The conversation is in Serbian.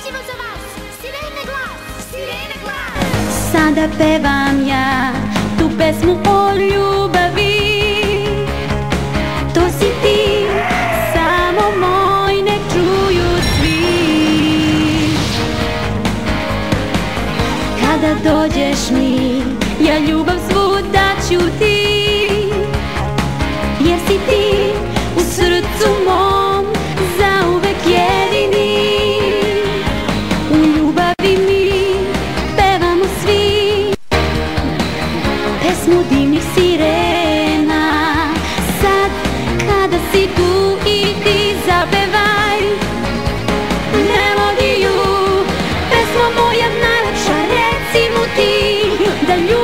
Uživo za vas, Sirene glas, Sirene glas. Sada pevam ja tu pesmu o ljubavi. To si ti, samo moj, nek čuju svi. Kada dođeš mi, ja ljubav svu daću ti. Jer si ti u srcu mom zauvek jedini. U ljubavi mi pevamo svi pesmu divnih sirena. Sad kada si tu i ti zapevaj melodiju. Pesma moja najlepša, reci mu ti da ljubav